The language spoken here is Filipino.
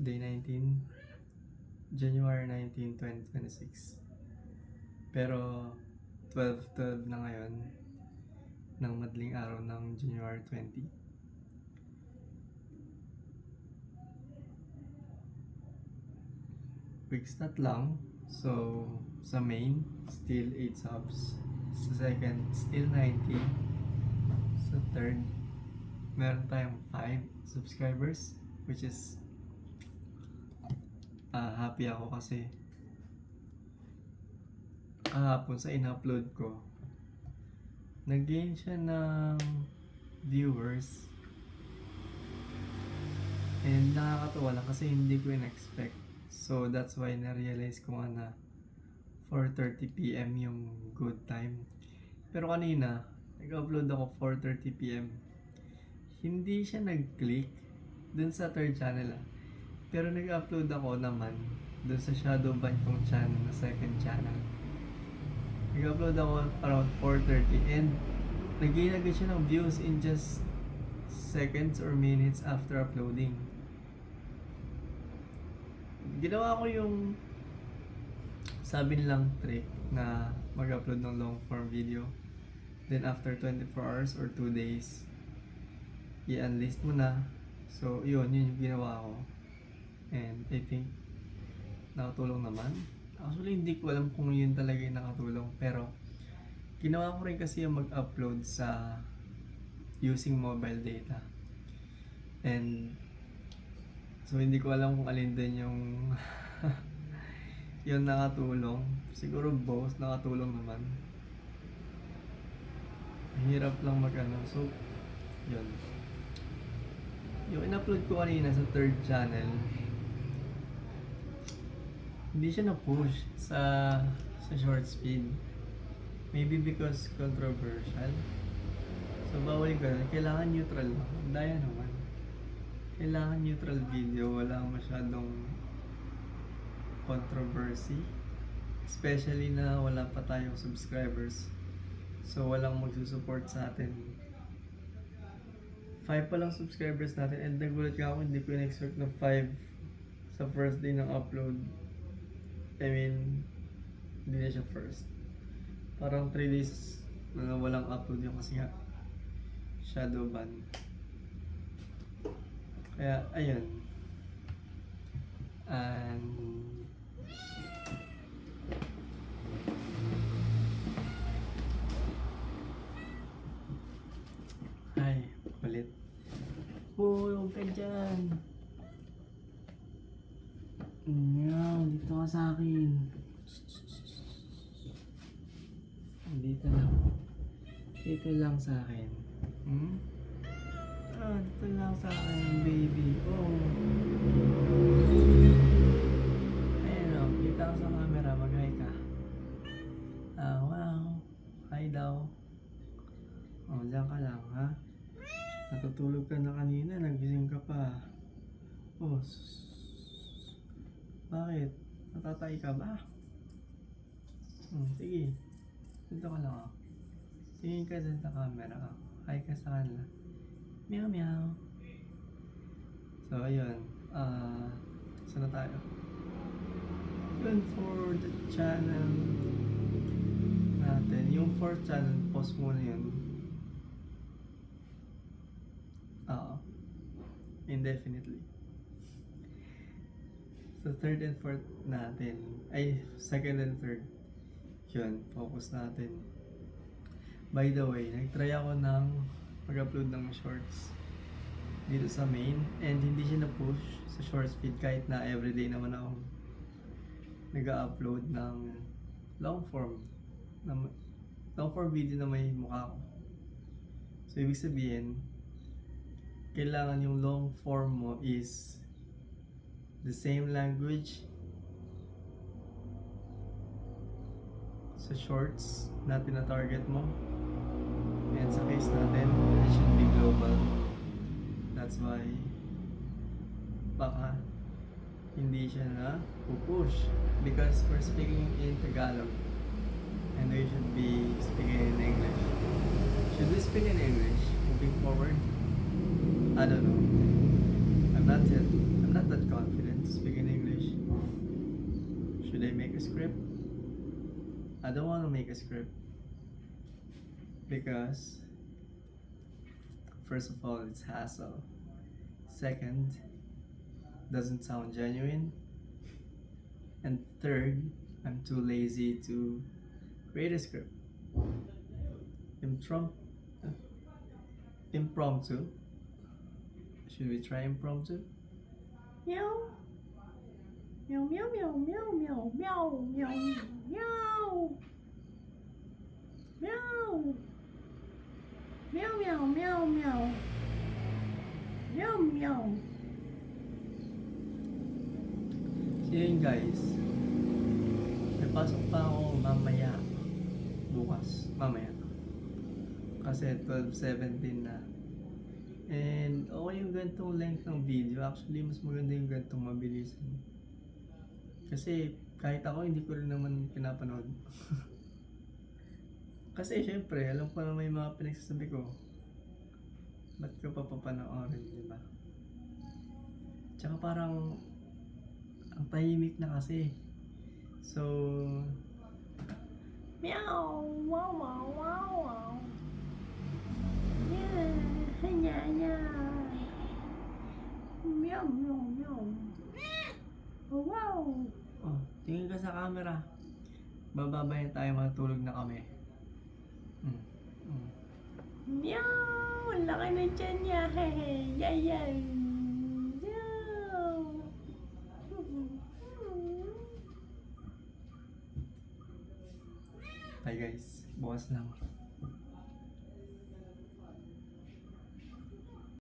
Day 19, January 19, 2026. Pero 12-12 na ngayon ng madaling araw ng January 20. Quick stat lang. So, sa main, still 8 subs. Sa second, still 90. Sa third, meron tayong 5 subscribers, which is happy ako kasi kahapon sa in-upload ko, nag-gain siya ng viewers. And nakakatawa lang kasi hindi ko in-expect. So that's why na-realize ko nga na 4:30 PM yung good time. Pero kanina, nag-upload ako 4:30 PM. Hindi siya nag-click dun sa third channel Pero nag-upload ako naman dun sa Shadowban kong channel na second channel. Nag-upload ako around 4:30 and nag-gain agad siya ng views in just seconds or minutes after uploading. Ginawa ko yung sabi nilang trick na mag-upload ng long form video. Then after 24 hours or 2 days, i-unlist mo na. So yun yung ginawa ko. And I think nakatulong naman. Actually hindi ko alam kung yun talaga yung nakatulong. Pero ginawa ko rin kasi yung mag-upload sa using mobile data. And so hindi ko alam kung alin din yung yun nakatulong. Siguro both nakatulong naman. Hirap lang So yun. Yung in-upload ko kanina sa third channel, hindi siya na-push sa short speed. Maybe because controversial. So bawal yung ganun. Kailangan neutral lang. Daya naman. Kailangan neutral video. Wala masyadong controversy. Especially na wala pa tayong subscribers. So walang magsusupport sa atin. 5 pa lang subscribers natin and nagulat ka ako, hindi ko in-expect na 5 sa first day ng upload. I mean, hindi na siya first. Parang 3 days na walang upload yung kasi nga Shadowban. Kaya, ayun. And ay, ulit. Huwag ka dyan. Ngaw, dito ka sa akin. Dito lang. Dito lang sa akin. Dito lang sa akin, baby. Oh. Ayun o, kita ka sa camera. Mag-hi ka. Wow. Hi daw. Diyan ka lang, ha? Natutulog ka na kanina. Nagising ka pa. Oh, bakit? Natatay ka ba? Sige. Dito ka lang Tingin ka dyan sa camera Hi ka sa kanila. Meow meow. So ayun. Saan na tayo? Yun for the channel natin. Yung 4th channel, post muna yun. Indefinitely. So 3rd and 4th natin, ay 2nd and 3rd, yun, focus natin. By the way, nag-try ako ng mag-upload ng shorts dito sa main and hindi siya na-push sa short speed kahit na everyday naman ako nag-upload ng long form video na may mukha ko. So ibig sabihin, kailangan yung long form mo is the same language sa shorts na tina-target mo. And sa case natin, it should be global. That's why baka hindi siya na pupush because we're speaking in Tagalog and we should be speaking in English. Should we speak in English moving forward? I don't know. I'm not that confident. Should I make a script? I don't want to make a script because first of all, it's hassle. Second, doesn't sound genuine. And third, I'm too lazy to create a script. Improm- Impromptu. Should we try impromptu? Meow. Meow meow meow meow meow meow meow meow. Meow. Meow meow meow meow. Meow meow. So yun guys. May pasok pa ako mamaya. Bukas. Mamaya. Kasi 12:17 na. And okay yung ganitong length ng video. Actually, mas maganda yung ganitong mabilisan. Kasi kahit ako, hindi ko rin naman pinapanood. Kasi syempre, alam ko na may mga pinagsasabi ko. Ba't ka pa papanoorin, di ba? Tsaka parang ang tahimik na kasi. So, meow, wow, wow, wow, wow. Yeah, yeah, yeah. Meow, meow, meow. Oh, wow. Oh, tingin ka sa camera. Bababayan tayo, matulog na kami. Meow! Ang laki na dyan niya. Hehe. Yay, yay. Meow. Bye guys. Bukas lang.